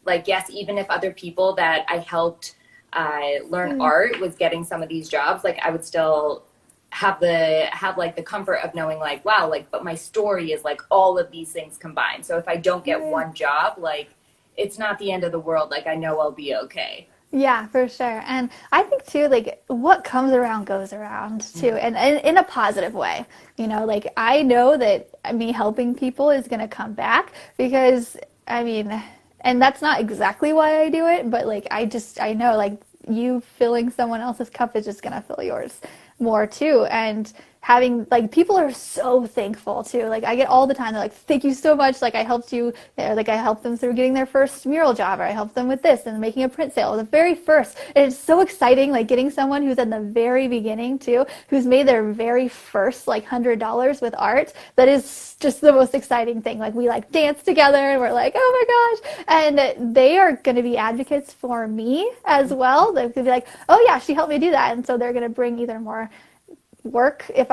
like, yes, even if other people that I helped learn art was getting some of these jobs, like I would still have like the comfort of knowing like, wow, like, but my story is like all of these things combined. So if I don't get one job, like it's not the end of the world. Like I know I'll be okay. Yeah, for sure. And I think too, like what comes around goes around too, and in a positive way. Like I know that me helping people is going to come back because and that's not exactly why I do it, but like I know like you filling someone else's cup is just going to fill yours more too. And having like people are so thankful too. Like I get all the time, they're like, thank you so much, like I helped you, like I helped them through getting their first mural job, or I helped them with this and making a print sale, the very first. And it's so exciting, like getting someone who's in the very beginning too, who's made their very first like $100 with art. That is just the most exciting thing. Like we like dance together and we're like, oh my gosh, and they are going to be advocates for me as well. They're going to be like, oh yeah, she helped me do that, and so they're going to bring either more work if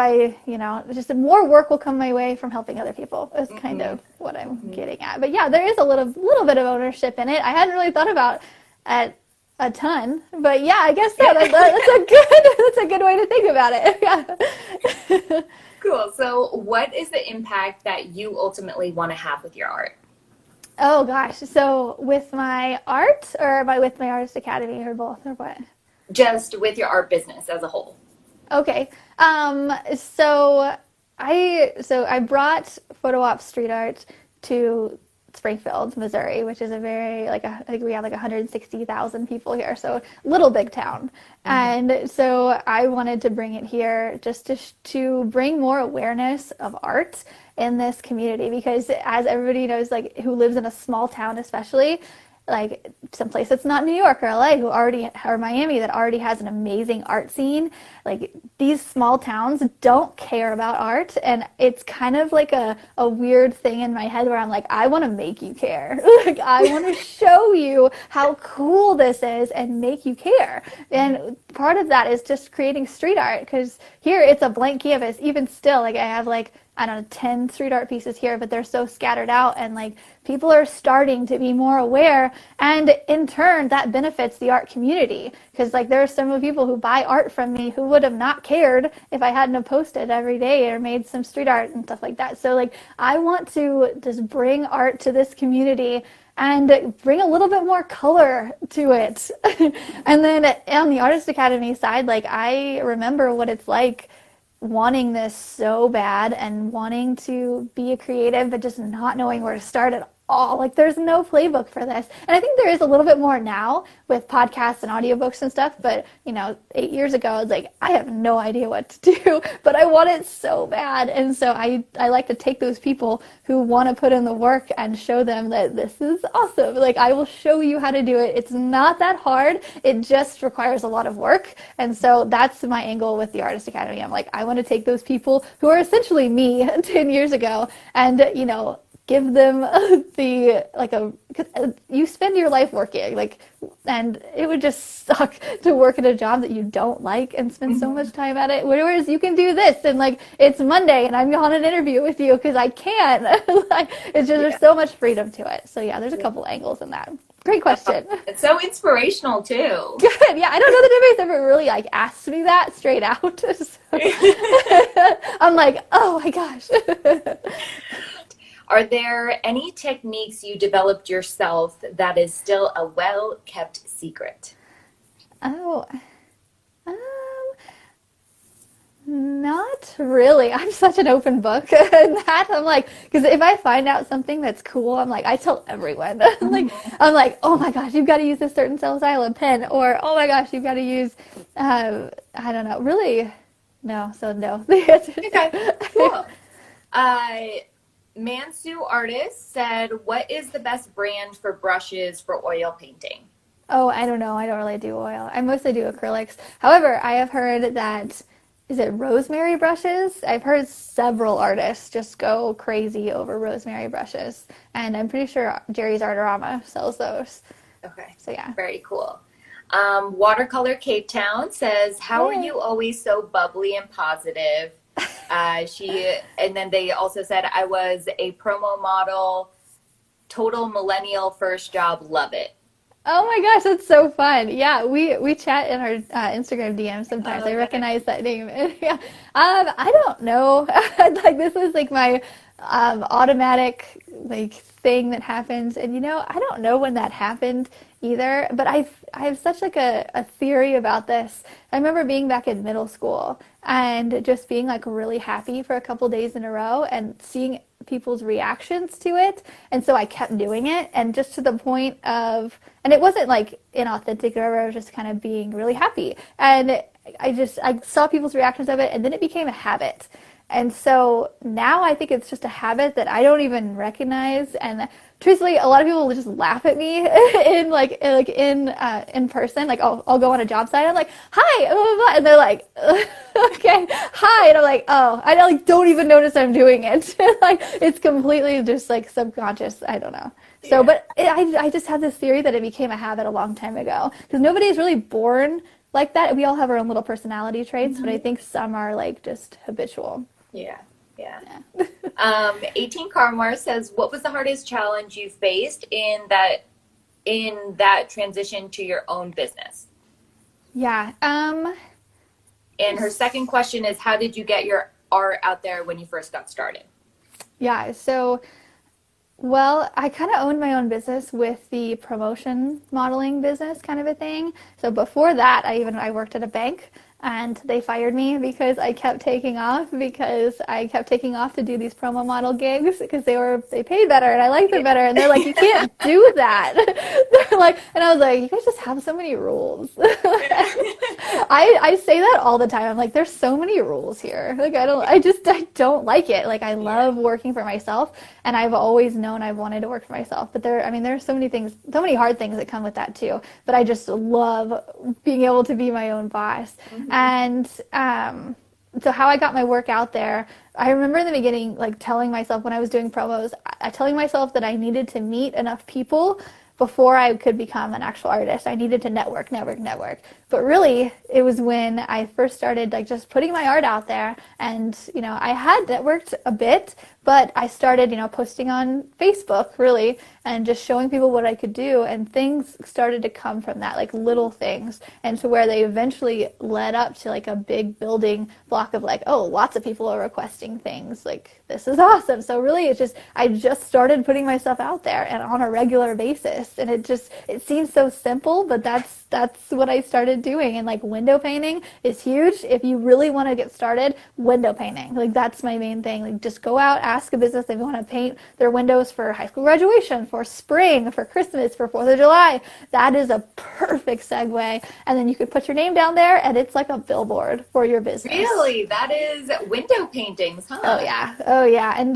just more work will come my way from helping other people is kind of what I'm getting at. But yeah, there is a little bit of ownership in it. I hadn't really thought about it a ton, but yeah, I guess so. That's a good way to think about it. Yeah. Cool. So what is the impact that you ultimately want to have with your art? Oh gosh. So with my art or with my Artist Academy, or both, or what? Just with your art business as a whole. Okay. So I brought Photo Op Street Art to Springfield, Missouri, which is a very I think we have like 160,000 people here, so little big town. And so I wanted to bring it here just to bring more awareness of art in this community, because as everybody knows, like who lives in a small town, especially like someplace that's not New York or LA or Miami that already has an amazing art scene, like these small towns don't care about art. And it's kind of like a weird thing in my head where I'm like, I want to make you care. Like I want to show you how cool this is and make you care. And part of that is just creating street art, because here it's a blank canvas. Even still, like I have like, I don't know, 10 street art pieces here, but they're so scattered out, and like people are starting to be more aware, and in turn that benefits the art community, because like there are some people who buy art from me who would have not cared if I hadn't have posted every day or made some street art and stuff like that. So like I want to just bring art to this community and bring a little bit more color to it. And then on the Artist Academy side, like I remember what it's like wanting this so bad and wanting to be a creative but just not knowing where to start at all. Like there's no playbook for this. And I think there is a little bit more now with podcasts and audiobooks and stuff, but 8 years ago I was like, I have no idea what to do, but I want it so bad. And so I like to take those people who want to put in the work and show them that this is awesome. Like I will show you how to do it. It's not that hard. It just requires a lot of work. And so that's my angle with the Artist Academy. I'm like, I want to take those people who are essentially me 10 years ago and, give them you spend your life working, and it would just suck to work at a job that you don't like and spend so much time at it. Whereas you can do this and it's Monday and I'm on an interview with you because I can. It's just there's so much freedom to it. So yeah, there's a couple angles in that. Great question. It's so inspirational too. Good. Yeah, I don't know that anybody's ever really asked me that straight out. So, I'm like, oh my gosh. Are there any techniques you developed yourself that is still a well-kept secret? Oh, not really. I'm such an open book. And that I'm like, because if I find out something that's cool, I'm like, I tell everyone. I'm like, oh my gosh, you've got to use this certain Stila pen, or oh my gosh, you've got to use, I don't know, really, no. So no. Okay, cool. Mansu Artist said, what is the best brand for brushes for oil painting? Oh, I don't know. I don't really do oil. I mostly do acrylics. However, I have heard that, is it rosemary brushes? I've heard several artists just go crazy over rosemary brushes. And I'm pretty sure Jerry's Artorama sells those. Okay. So yeah. Very cool. Watercolor Cape Town says, how are you always so bubbly and positive? And then they also said, I was a promo model, total millennial first job, love it. Oh my gosh, that's so fun. Yeah, we chat in our Instagram DMs sometimes. I recognize that name. Yeah. I don't know. This is my automatic thing that happens, and I don't know when that happened either, but I have such a theory about this. I remember being back in middle school and just being really happy for a couple days in a row and seeing people's reactions to it, and so I kept doing it, and just to the point of, and it wasn't inauthentic or whatever, I was just kind of being really happy, and I saw people's reactions of it, and then it became a habit. And so now I think it's just a habit that I don't even recognize. And truthfully, a lot of people will just laugh at me in person. I'll go on a job site. And I'm like, hi, blah, blah, blah. And they're like, okay, hi. And I'm like, oh, I don't even notice I'm doing it. It's completely just subconscious. I don't know. So, but I just had this theory that it became a habit a long time ago, because nobody is really born like that. We all have our own little personality traits, but I think some are just habitual. Yeah. 18 Carmar says, what was the hardest challenge you faced in that transition to your own business? Yeah. And her second question is, how did you get your art out there when you first got started? Yeah. So, well, I kind of owned my own business with the promotion modeling business kind of a thing. So before that, I worked at a bank. And they fired me because I kept taking off to do these promo model gigs because they paid better and I liked it better. And they're like, you can't do that. They're like, and I was like, you guys just have so many rules. I say that all the time. I'm like, there's so many rules here. I don't like it. I love working for myself, and I've always known I wanted to work for myself. But there's so many things, so many hard things that come with that too. But I just love being able to be my own boss. Mm-hmm. And so how I got my work out there, I remember in the beginning, telling myself when I was doing promos, telling myself that I needed to meet enough people before I could become an actual artist. I needed to network. But really, it was when I first started just putting my art out there, and I had networked a bit, but I started posting on Facebook really, and just showing people what I could do, and things started to come from that, little things, and to where they eventually led up to a big building block of oh, lots of people are requesting things, this is awesome. So really I just started putting myself out there and on a regular basis, and it seems so simple, but that's that's what I started doing. And like window painting is huge. If you really want to get started, window painting, like that's my main thing. Like just go out, ask a business if you want to paint their windows for high school graduation, for spring, for Christmas, for 4th of July. That is a perfect segue. And then you could put your name down there and it's like a billboard for your business. Really? That is window paintings, huh? Oh yeah. Oh yeah. And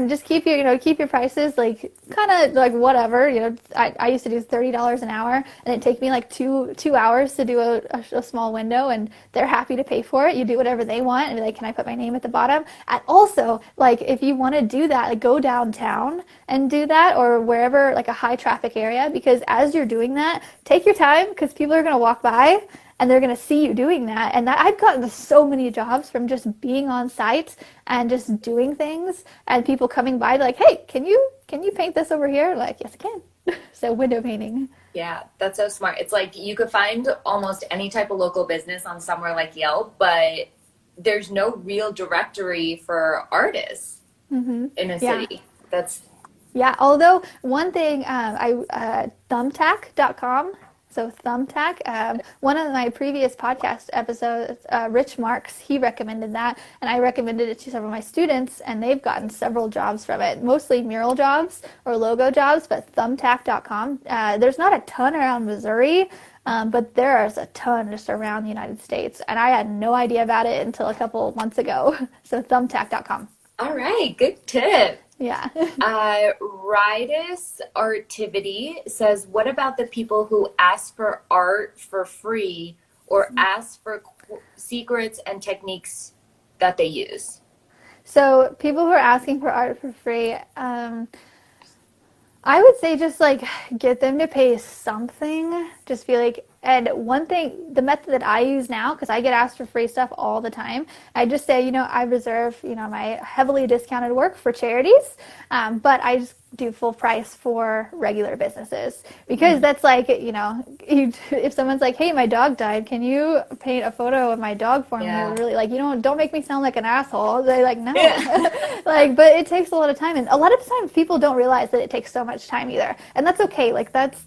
just keep your, keep your prices like kind of like whatever, I used to do $30 an hour and it'd take me like two hours to do a small window, and they're happy to pay for it. You do whatever they want and be like, can I put my name at the bottom? And also, like, if you want to do that, like go downtown and do that, or wherever, like a high traffic area, because as you're doing that, take your time because people are going to walk by and they're going to see you doing that. And I've gotten so many jobs from just being on site and just doing things, and people coming by like, hey, can you paint this over here? Like, yes, I can. So window painting. Yeah, that's so smart. It's like you could find almost any type of local business on somewhere like Yelp, but there's no real directory for artists in a city. Yeah, although one thing, thumbtack.com. So Thumbtack, one of my previous podcast episodes, Rich Marks, he recommended that, and I recommended it to several of my students, and they've gotten several jobs from it, mostly mural jobs or logo jobs, but Thumbtack.com. There's not a ton around Missouri, but there is a ton just around the United States, and I had no idea about it until a couple months ago. So Thumbtack.com. All right, good tip. Yeah. Ridus Artivity says, what about the people who ask for art for free or ask for secrets and techniques that they use? So people who are asking for art for free, I would say just like get them to pay something. Just be like, and one thing, the method that I use now, because I get asked for free stuff all the time, I just say, I reserve, my heavily discounted work for charities, but I just do full price for regular businesses, because that's like, if someone's like, hey, my dog died, can you paint a photo of my dog for me? Really, like, don't make me sound like an asshole. They're like, no. Like, but it takes a lot of time, and a lot of times people don't realize that it takes so much time either, and that's okay. Like, that's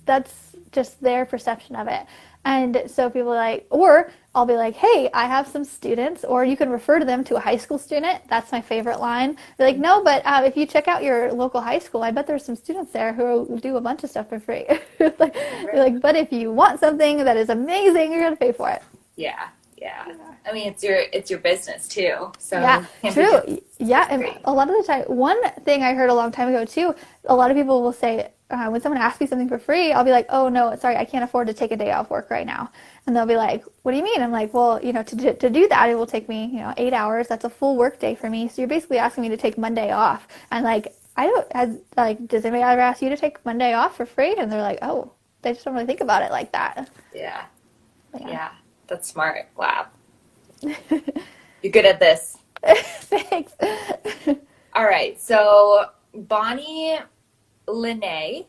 just their perception of it. And so people are like, or I'll be like, hey, I have some students, or you can refer to them to a high school student. That's my favorite line. They're like, no, but if you check out your local high school, I bet there's some students there who do a bunch of stuff for free. They're like, but if you want something that is amazing, you're going to pay for it. Yeah. I mean, it's your business too. So yeah, true. Yeah, and a lot of the time, one thing I heard a long time ago too, a lot of people will say, when someone asks me something for free, I'll be like, oh no, sorry, I can't afford to take a day off work right now. And they'll be like, what do you mean? I'm like, well, to do that, it will take me, 8 hours. That's a full work day for me. So you're basically asking me to take Monday off. And like, does anybody ever ask you to take Monday off for free? And they're like, oh, they just don't really think about it like that. Yeah. That's smart. Wow. You're good at this. Thanks. All right. So Bonnie Lene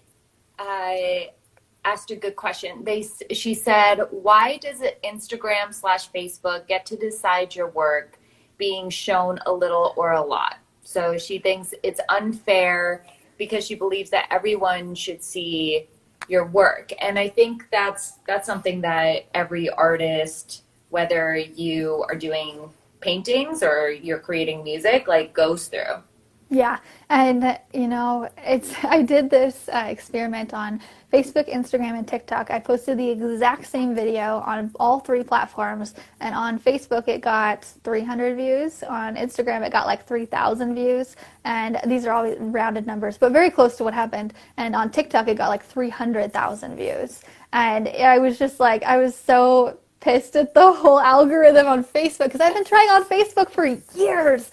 asked a good question. She said, why does Instagram/Facebook get to decide your work being shown a little or a lot? So she thinks it's unfair because she believes that everyone should see your work. And I think that's something that every artist, whether you are doing paintings or you're creating music, like goes through. Yeah, and I did this experiment on Facebook, Instagram, and TikTok. I posted the exact same video on all three platforms, and on Facebook it got 300 views. On Instagram it got like 3,000 views, and these are all rounded numbers, but very close to what happened. And on TikTok it got like 300,000 views, and I was just like, I was so pissed at the whole algorithm on Facebook, because I've been trying on Facebook for years.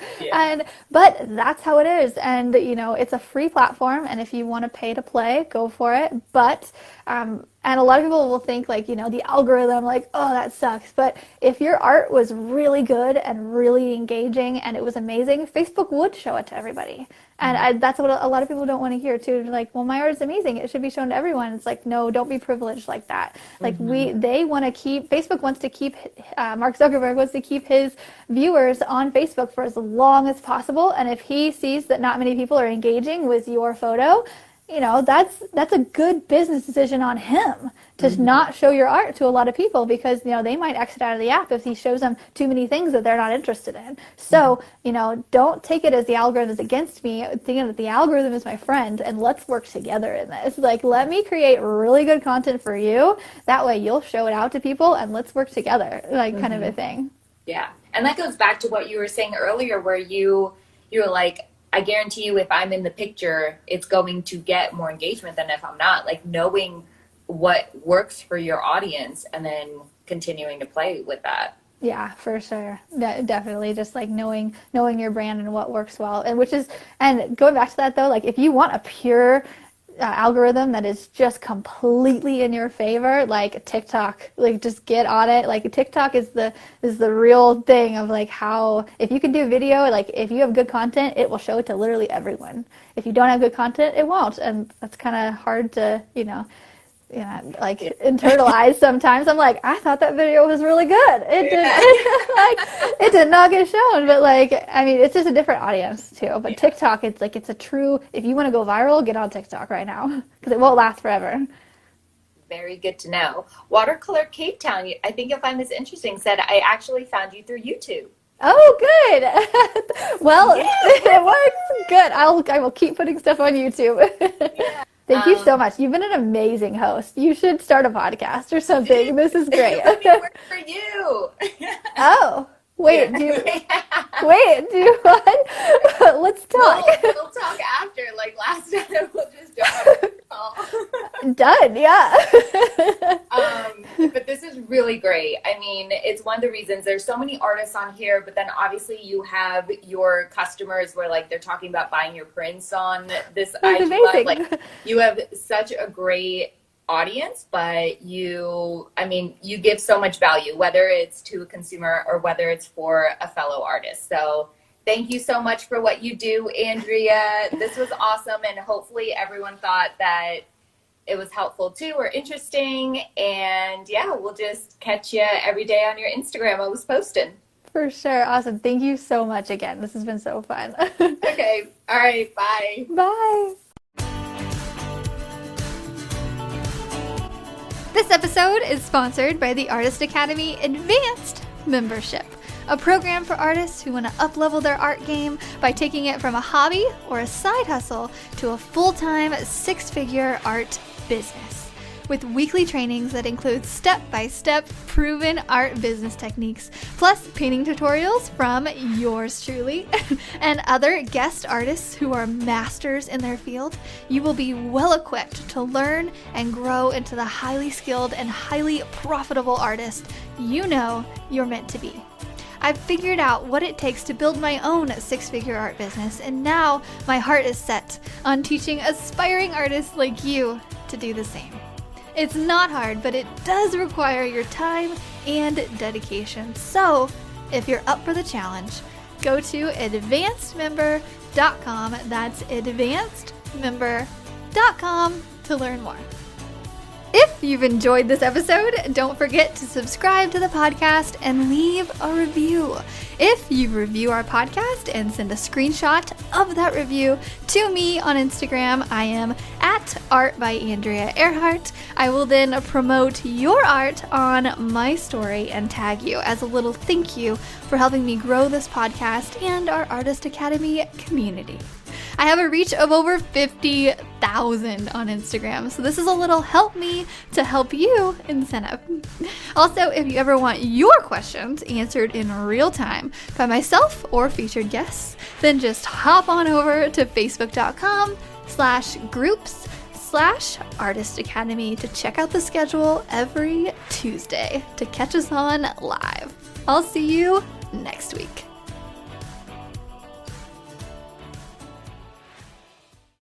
But that's how it is, and it's a free platform, and if you want to pay to play, go for it. But and a lot of people will think like, the algorithm, like, oh, that sucks. But if your art was really good and really engaging and it was amazing, Facebook would show it to everybody. And that's what a lot of people don't want to hear too. They're like, well, my art is amazing, it should be shown to everyone. It's like, no, don't be privileged like that. Like Facebook wants to keep, Mark Zuckerberg wants to keep his viewers on Facebook for as long as possible. And if he sees that not many people are engaging with your photo, that's a good business decision on him to not show your art to a lot of people, because they might exit out of the app if he shows them too many things that they're not interested in. So don't take it as the algorithm is against me, thinking that the algorithm is my friend, and let's work together in this. Like, let me create really good content for you, that way you'll show it out to people, and let's work together, like kind of a thing. Yeah. And that goes back to what you were saying earlier, where you were like, I guarantee you, if I'm in the picture, it's going to get more engagement than if I'm not. Like, knowing what works for your audience and then continuing to play with that. Yeah, for sure. Definitely. Just like knowing your brand and what works well. And going back to that though, like if you want a pure algorithm that is just completely in your favor, like TikTok, like just get on it. Like TikTok is the real thing of like how, if you can do video, like if you have good content, it will show it to literally everyone. If you don't have good content, it won't. And that's kind of hard to, like internalize sometimes. I'm like, I thought that video was really good. It did not get shown, but like, I mean, it's just a different audience too. But TikTok, it's a true, if you want to go viral, get on TikTok right now, because it won't last forever. Very good to know. Watercolor Cape Town, I think you'll find this interesting, said, I actually found you through YouTube. Oh, good. Well, it works. Good. I will keep putting stuff on YouTube. Yeah. Thank you so much. You've been an amazing host. You should start a podcast or something. This is great. Let me work for you. Oh, wait, do you what? Let's talk. We'll talk after, like last time. We'll just jump on the call. Done, yeah. But this is really great. I mean, it's one of the reasons there's so many artists on here, but then obviously you have your customers where like they're talking about buying your prints on this IG Live. Like, you have such a great audience, but you give so much value, whether it's to a consumer or whether it's for a fellow artist. So thank you so much for what you do, Andrea. This was awesome, and hopefully everyone thought that it was helpful too, or interesting. And yeah, we'll just catch you every day on your Instagram. I was posting. For sure. Awesome. Thank you so much again. This has been so fun. Okay. All right. Bye. Bye. This episode is sponsored by the Artist Academy Advanced Membership, a program for artists who want to up-level their art game by taking it from a hobby or a side hustle to a full-time six-figure art business. With weekly trainings that include step-by-step proven art business techniques, plus painting tutorials from yours truly and other guest artists who are masters in their field, you will be well equipped to learn and grow into the highly skilled and highly profitable artist you know you're meant to be. I've figured out what it takes to build my own six-figure art business, and now my heart is set on teaching aspiring artists like you to do the same. It's not hard, but it does require your time and dedication. So, if you're up for the challenge, go to advancedmember.com. That's advancedmember.com to learn more. If you've enjoyed this episode, don't forget to subscribe to the podcast and leave a review. If you review our podcast and send a screenshot of that review to me on Instagram, I am at @ArtByAndreaEarhart. I will then promote your art on my story and tag you as a little thank you for helping me grow this podcast and our Artist Academy community. I have a reach of over 50,000 on Instagram, so this is a little help me to help you incentive. Also, if you ever want your questions answered in real time by myself or featured guests, then just hop on over to facebook.com/groups/Artist Academy to check out the schedule every Tuesday to catch us on live. I'll see you next week.